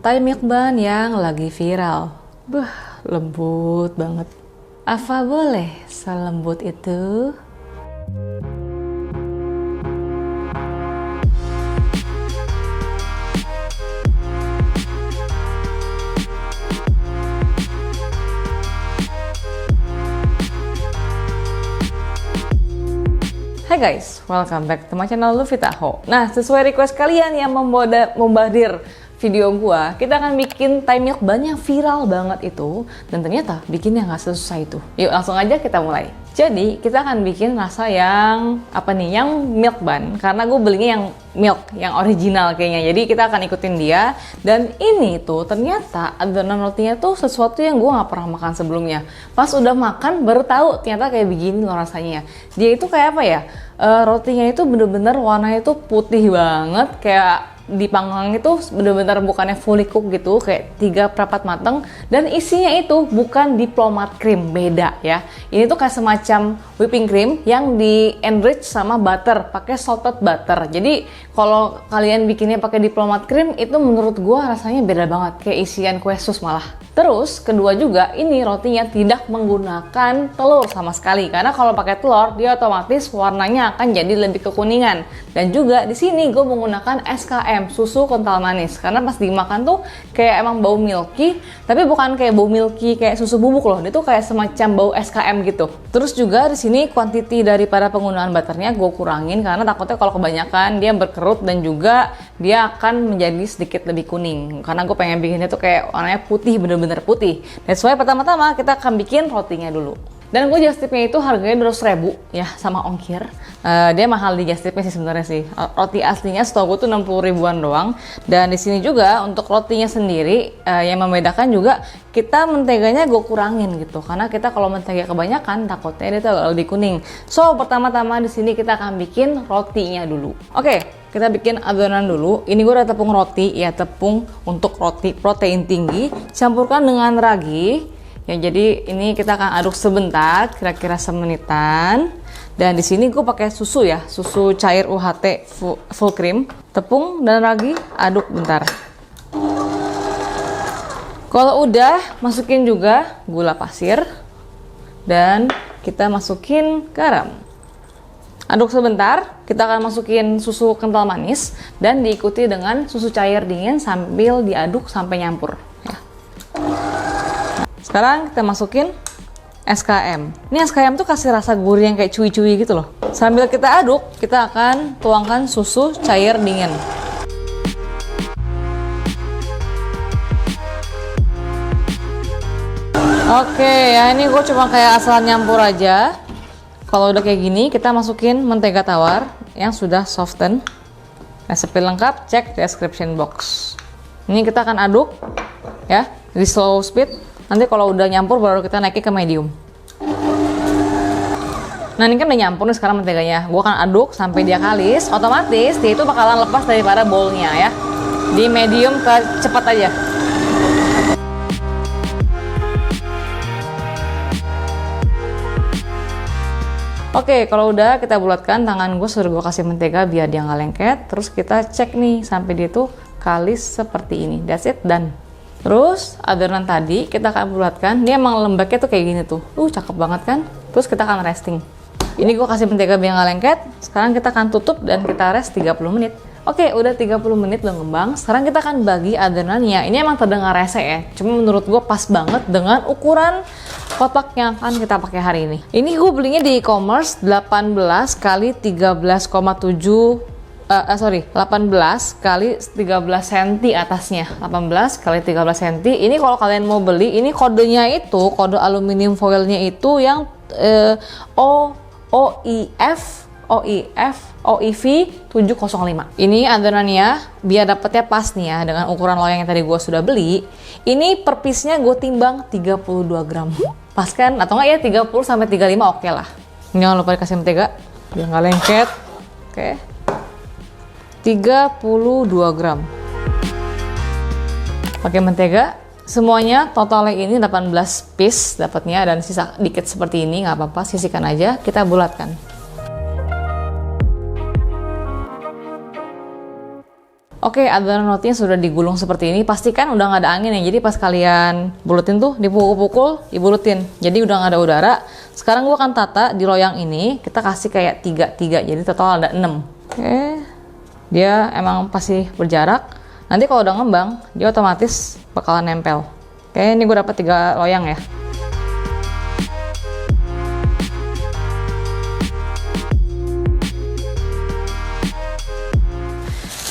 Thai milk bun yang lagi viral. Lembut banget. Apa boleh selembut itu? Hai guys, welcome back to my channel Luvita Ho. Nah, sesuai request kalian yang membahdir video gua, kita akan bikin Thai milk bun yang viral banget itu. Dan ternyata bikinnya nggak sesusah itu. Yuk langsung aja kita mulai. Jadi kita akan bikin rasa yang apa nih? Yang milk bun. Karena gue belinya yang milk, yang original kayaknya. Jadi kita akan ikutin dia. Dan ini tuh ternyata adonan rotinya tuh sesuatu yang gue nggak pernah makan sebelumnya. Pas udah makan baru tahu ternyata kayak begini loh rasanya. Dia itu kayak apa ya? Rotinya itu bener-bener warnanya tuh putih banget, kayak dipanggang itu bener-bener bukannya fully cook gitu, kayak 3/4 mateng, dan isinya itu bukan diplomat cream, beda ya. Ini tuh kayak semacam whipping cream yang di enrich sama butter, pakai salted butter. Jadi kalau kalian bikinnya pakai diplomat cream itu menurut gua rasanya beda banget, kayak isian kue sus malah. Terus kedua juga ini rotinya tidak menggunakan telur sama sekali, karena kalau pakai telur dia otomatis warnanya akan jadi lebih kekuningan. Dan juga di sini gue menggunakan SKM, susu kental manis, karena pas dimakan tuh kayak emang bau milky, tapi bukan kayak bau milky kayak susu bubuk loh, dia tuh kayak semacam bau SKM gitu. Terus juga di sini quantity daripada penggunaan butternya gue kurangin karena takutnya kalau kebanyakan dia berkerut dan juga dia akan menjadi sedikit lebih kuning, karena gue pengen bikinnya tuh kayak warnanya putih, bener-bener putih. That's why pertama-tama kita akan bikin rotinya dulu. Dan gue just tipnya itu harganya 200.000 ya, sama ongkir. Dia mahal di just tipnya sih sebenarnya sih. Roti aslinya setahu gue tuh 60.000-an doang. Dan di sini juga untuk rotinya sendiri yang membedakan juga kita menteganya gue kurangin gitu. Karena kita kalau mentega kebanyakan takutnya dia tuh agak lebih kuning. So pertama-tama di sini kita akan bikin rotinya dulu. Oke, kita bikin adonan dulu. Ini gue udah tepung roti ya, tepung untuk roti protein tinggi. Campurkan dengan ragi. Ya, jadi ini kita akan aduk sebentar, kira-kira semenitan. Dan di sini gue pakai susu ya, susu cair UHT full cream. Tepung dan ragi aduk bentar. Kalau udah, masukin juga gula pasir dan kita masukin garam. Aduk sebentar, kita akan masukin susu kental manis dan diikuti dengan susu cair dingin sambil diaduk sampai nyampur. Sekarang kita masukin SKM. Ini SKM tuh kasih rasa gurih yang kayak cuy-cuy gitu loh. Sambil kita aduk, kita akan tuangkan susu cair dingin. Oke, ya ini gue cuma kayak asal nyampur aja. Kalau udah kayak gini, kita masukin mentega tawar yang sudah soften. Resepi lengkap, cek description box. Ini kita akan aduk ya di slow speed. Nanti kalau udah nyampur baru kita naikin ke medium. Nah ini kan udah nyampur nih sekarang menteganya. Gue akan aduk sampai dia kalis. Otomatis dia itu bakalan lepas daripada bowlnya ya. Di medium ke cepat aja. Oke, kalau udah kita bulatkan, tangan gue suruh gue kasih mentega biar dia nggak lengket. Terus kita cek nih sampai dia tuh kalis seperti ini. That's it, done. Terus adonan tadi kita akan bulatkan, dia emang lembeknya tuh kayak gini tuh. Cakep banget kan? Terus kita akan resting. Ini gue kasih mentega biar nggak lengket. Sekarang kita akan tutup dan kita rest 30 menit. Oke, udah 30 menit udah ngembang. Sekarang kita akan bagi adonannya. Ini emang terdengar rese ya. Cuma menurut gue pas banget dengan ukuran kotak yang akan kita pakai hari ini. Ini gue belinya di e-commerce 18 kali 13,7 18 kali 13 cm atasnya. 18 kali 13 cm. Ini kalau kalian mau beli, ini kodenya itu, kode aluminium foilnya itu yang OIV 705. Ini adonannya biar dapetnya pas nih ya dengan ukuran loyang yang tadi gue sudah beli. Ini per piece-nya gue timbang 32 gram. Pas kan? Atau enggak ya 30 sampai 35 oke lah. Jangan lupa dikasih mentega biar nggak lengket. Oke. 32 gram. Pakai mentega. Semuanya totalnya ini 18 piece dapatnya, dan sisa dikit seperti ini nggak apa-apa, sisihkan aja, kita bulatkan. Oke, adonan rotinya sudah digulung seperti ini. Pastikan udah nggak ada angin ya. Jadi pas kalian bulutin tuh dipukul-pukul, dibulutin. Jadi udah nggak ada udara. Sekarang gua akan tata di loyang ini. Kita kasih kayak 3-3. Jadi total ada 6. Oke. Dia emang pasti berjarak. Nanti kalau udah ngembang, dia otomatis bakalan nempel. Oke, ini gue dapet 3 loyang ya.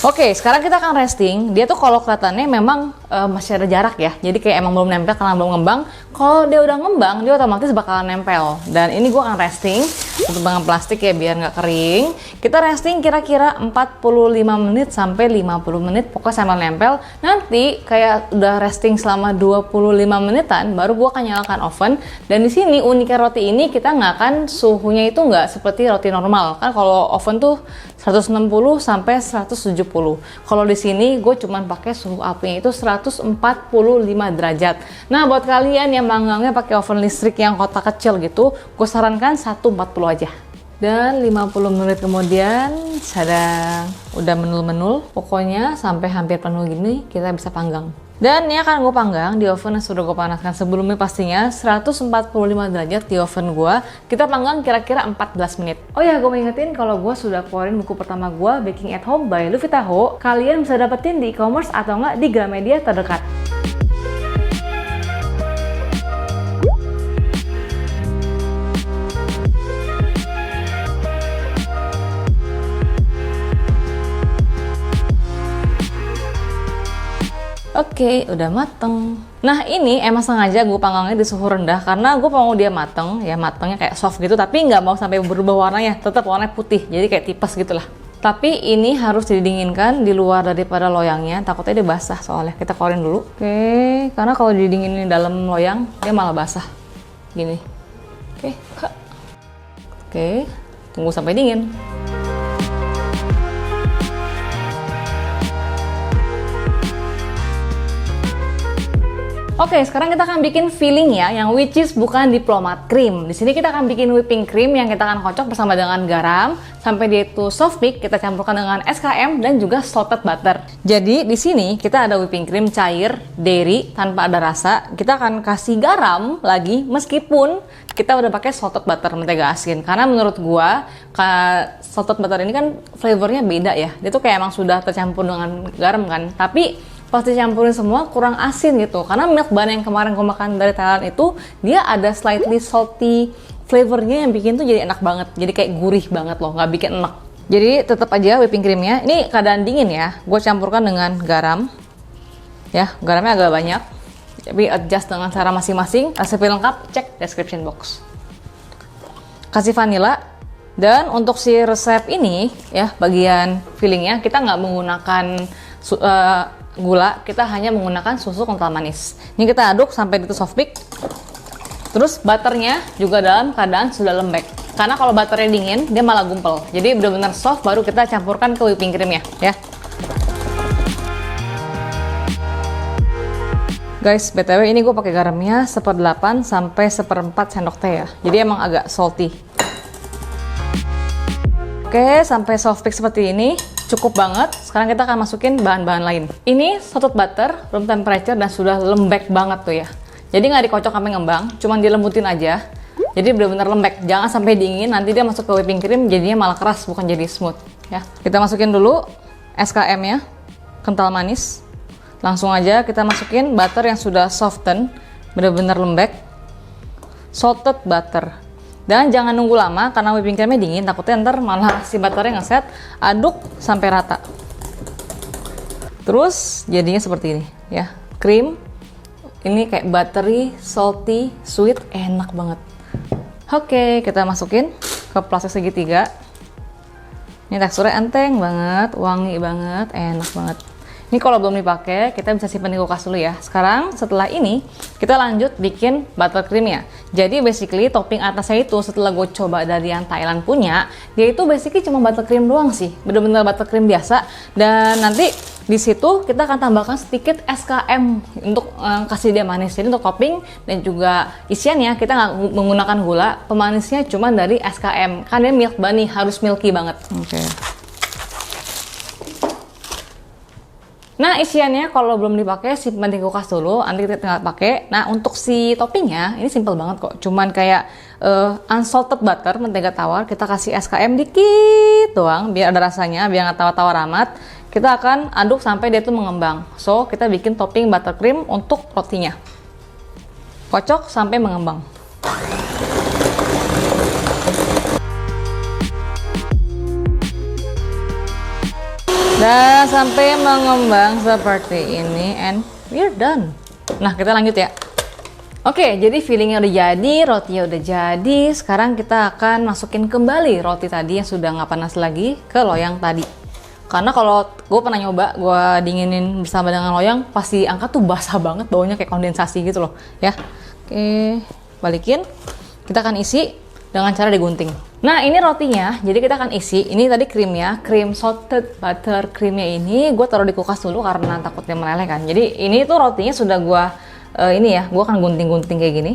Oke, sekarang kita akan resting. Dia tuh kalau kelihatannya memang masih ada jarak ya. Jadi kayak emang belum nempel karena belum ngembang. Kalau dia udah ngembang, dia otomatis bakalan nempel. Dan ini gua akan resting untuk dengan plastik ya biar nggak kering. Kita resting kira-kira 45 menit sampai 50 menit pokoknya sambil nempel. Nanti kayak udah resting selama 25 menitan, baru gua akan nyalakan oven. Dan di sini uniknya roti ini kita nggak akan suhunya itu nggak seperti roti normal. Kan kalau oven tuh 160 sampai 170. Kalau di sini gue cuman pakai suhu apinya itu 145 derajat. Nah, buat kalian yang manggangnya pakai oven listrik yang kotak kecil gitu, gue sarankan 140 aja. Dan 50 menit kemudian sadang udah menul-menul. Pokoknya sampai hampir penuh gini kita bisa panggang. Dan ini akan gue panggang di oven yang sudah gue panaskan sebelumnya pastinya 145 derajat di oven gue. Kita panggang kira-kira 14 menit. Oh ya, gue mau ingetin kalau gue sudah keluarin buku pertama gue Baking at Home by Luvita Ho. Kalian bisa dapetin di e-commerce atau enggak di Gramedia terdekat. Oke, udah mateng. Nah, ini emang sengaja gue panggangnya di suhu rendah karena gue mau dia mateng, ya matengnya kayak soft gitu, tapi nggak mau sampai berubah warnanya, tetap warnanya putih, jadi kayak tipes gitulah. Tapi ini harus didinginkan di luar daripada loyangnya, takutnya dia basah soalnya. Kita keluarin dulu. Oke, karena kalau didinginin dalam loyang, dia malah basah. Gini. Oke, oke, tunggu sampai dingin. Oke, sekarang kita akan bikin filling ya, yang which is bukan diplomat cream. Di sini kita akan bikin whipping cream yang kita akan kocok bersama dengan garam sampai dia itu soft mix. Kita campurkan dengan SKM dan juga salted butter. Jadi di sini kita ada whipping cream cair, dairy tanpa ada rasa. Kita akan kasih garam lagi meskipun kita udah pakai salted butter mentega asin. Karena menurut gua salted butter ini kan flavornya beda ya. Dia tuh kayak emang sudah tercampur dengan garam kan. Tapi pas dicampurin semua kurang asin gitu, karena milk bun yang kemarin gue makan dari Thailand itu dia ada slightly salty flavornya yang bikin tuh jadi enak banget, jadi kayak gurih banget loh, nggak bikin enak. Jadi tetap aja whipping creamnya ini keadaan dingin ya, gue campurkan dengan garam ya, garamnya agak banyak tapi adjust dengan cara masing-masing. Resep lengkap cek description box. Kasih vanilla. Dan untuk si resep ini ya, bagian fillingnya kita nggak menggunakan gula, kita hanya menggunakan susu kental manis. Ini kita aduk sampai itu soft mix. Terus butternya juga dalam keadaan sudah lembek. Karena kalau butternya dingin, dia malah gumpel. Jadi benar-benar soft, baru kita campurkan ke whipping creamnya ya. Guys, BTW ini gue pakai garamnya 1/8 sampai 1/4 sendok teh ya. Jadi emang agak salty. Oke, sampai soft mix seperti ini. Cukup banget. Sekarang kita akan masukin bahan-bahan lain. Ini salted butter, room temperature, dan sudah lembek banget tuh ya. Jadi nggak dikocok sampai ngembang, cuman dilembutin aja. Jadi benar-benar lembek. Jangan sampai dingin, nanti dia masuk ke whipping cream jadinya malah keras, bukan jadi smooth. Ya. Kita masukin dulu SKM-nya, kental manis. Langsung aja kita masukin butter yang sudah soften, benar-benar lembek. Salted butter. Dan jangan nunggu lama karena whipping creamnya dingin, takutnya ntar malah si butternya ngeset. Aduk sampai rata. Terus jadinya seperti ini ya, krim. Ini kayak buttery, salty, sweet, enak banget. Oke, kita masukin ke plastik segitiga. Ini teksturnya enteng banget, wangi banget, enak banget. Ini kalau belum dipakai, kita bisa simpan di kulkas dulu ya. Sekarang setelah ini, kita lanjut bikin buttercreamnya. Jadi basically topping atasnya itu setelah gue coba dari yang Thailand punya, dia itu basically cuma buttercream doang sih. Bener-bener buttercream biasa. Dan nanti di situ kita akan tambahkan sedikit SKM untuk kasih dia manis. Jadi untuk topping dan juga isiannya kita nggak menggunakan gula. Pemanisnya cuma dari SKM. Karena dia milk bunny, harus milky banget. Oke. Nah, isiannya kalau belum dipakai simpan di kulkas dulu, nanti kita tinggal pakai. Nah, untuk si toppingnya ini simple banget kok. Cuman kayak unsalted butter, mentega tawar, kita kasih SKM dikit doang biar ada rasanya, biar nggak tawar-tawar amat. Kita akan aduk sampai dia tuh mengembang. So, kita bikin topping buttercream untuk rotinya. Kocok sampai mengembang. Dan sampai mengembang seperti ini, and we're done. Nah, kita lanjut ya. Oke, jadi fillingnya udah jadi, rotinya udah jadi. Sekarang kita akan masukin kembali roti tadi yang sudah nggak panas lagi ke loyang tadi. Karena kalau gue pernah nyoba, gue dinginin bersama dengan loyang, pasti angkat tuh basah banget, baunya kayak kondensasi gitu loh, ya. Oke, balikin. Kita akan isi dengan cara digunting. Nah, ini rotinya, jadi kita akan isi. Ini tadi krimnya, cream salted butter creamnya ini gue taruh di kulkas dulu karena takutnya meleleh kan. Jadi ini tuh rotinya sudah gue gue akan gunting-gunting kayak gini.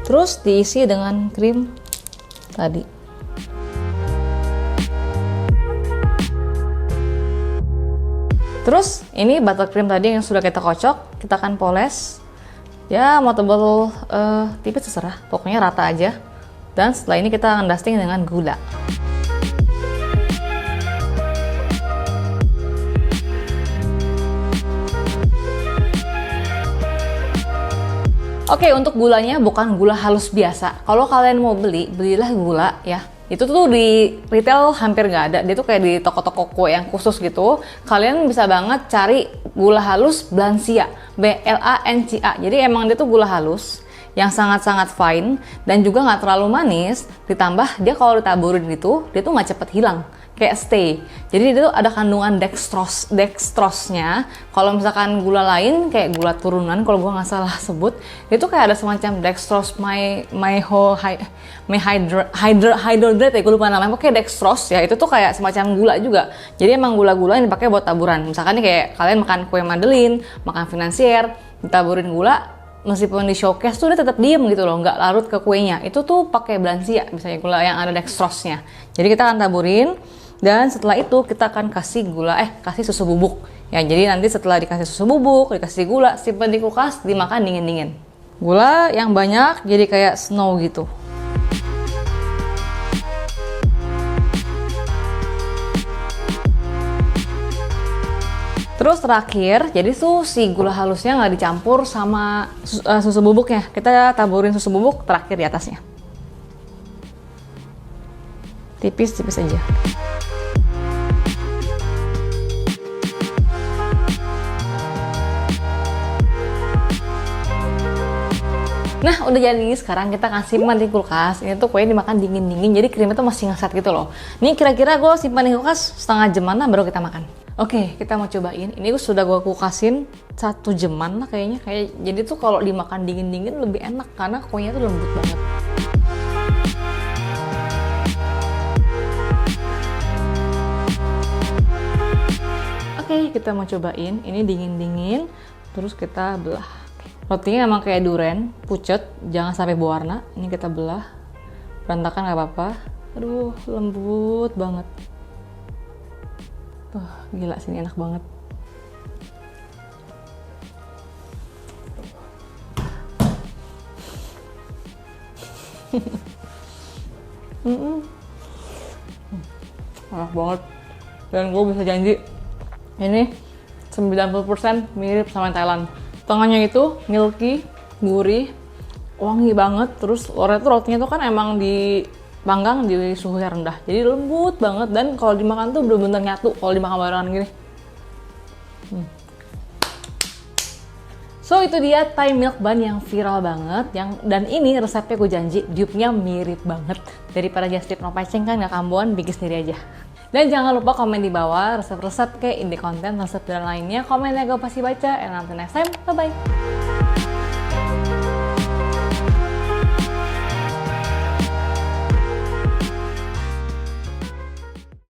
Terus diisi dengan krim tadi. Terus ini buttercream tadi yang sudah kita kocok, kita akan poles. Ya mau tebal tipis terserah, pokoknya rata aja. Dan setelah ini kita akan dusting dengan gula. Oke, untuk gulanya bukan gula halus biasa. Kalau kalian mau beli, belilah gula ya. Itu tuh di retail hampir nggak ada. Dia tuh kayak di toko-toko kue yang khusus gitu. Kalian bisa banget cari gula halus Blancia, BLANCA. Jadi emang dia tuh gula halus yang sangat-sangat fine dan juga nggak terlalu manis. Ditambah dia kalau ditaburin gitu, dia tuh nggak cepet hilang. Kayak stay. Jadi itu ada kandungan dextrose-nya. Kalau misalkan gula lain kayak gula turunan, kalau gua nggak salah sebut, itu kayak ada semacam dextrose hydrate ya, gue lupa namanya. Pokoknya dextrose ya, itu tuh kayak semacam gula juga. Jadi emang gula-gula yang dipakai buat taburan. Misalkan nih kayak kalian makan kue Madeline, makan financier, ditaburin gula, meskipun di showcase tuh dia tetap diem gitu loh, nggak larut ke kuenya. Itu tuh pakai Blancia, misalnya gula yang ada dextrose-nya. Jadi kita akan taburin. Dan setelah itu kita akan kasih kasih susu bubuk. Ya, jadi nanti setelah dikasih susu bubuk, dikasih gula, simpan di kulkas, dimakan dingin-dingin. Gula yang banyak jadi kayak snow gitu. Terus terakhir, jadi tuh si gula halusnya nggak dicampur sama susu bubuknya. Kita taburin susu bubuk terakhir di atasnya. Tipis-tipis aja. Nah, udah jadi. Sekarang kita akan simpan di kulkas. Ini tuh kuenya dimakan dingin-dingin, jadi krimnya tuh masih ngeset gitu loh. Ini kira-kira gue simpan di kulkas setengah jaman lah baru kita makan. Oke, kita mau cobain. Ini sudah gue kulkasin 1 jaman lah kayaknya. Jadi tuh kalau dimakan dingin-dingin lebih enak karena kuenya tuh lembut banget. Oke, kita mau cobain. Ini dingin-dingin, terus kita belah. Rotinya emang kayak durian, pucet, jangan sampai berwarna. Ini kita belah, berantakan nggak apa-apa. Aduh, lembut banget. Tuh, gila sini enak banget. Enak banget. Dan gue bisa janji, ini 90% mirip sama Thailand. Tengahnya itu milky, gurih, wangi banget. Terus rotinya tuh kan emang dipanggang di suhu yang rendah, jadi lembut banget. Dan kalau dimakan tuh bener-bener nyatu kalau dimakan barengan gini. So itu dia Thai milk bun yang viral banget. Dan ini resepnya gue janji dupe-nya mirip banget. Daripada just tip no pacing kan gak kambuhan, bikin sendiri aja. Dan jangan lupa komen di bawah resep-resep kayak ide konten, resep dan lainnya. Komennya gue pasti baca. And until next time, bye-bye.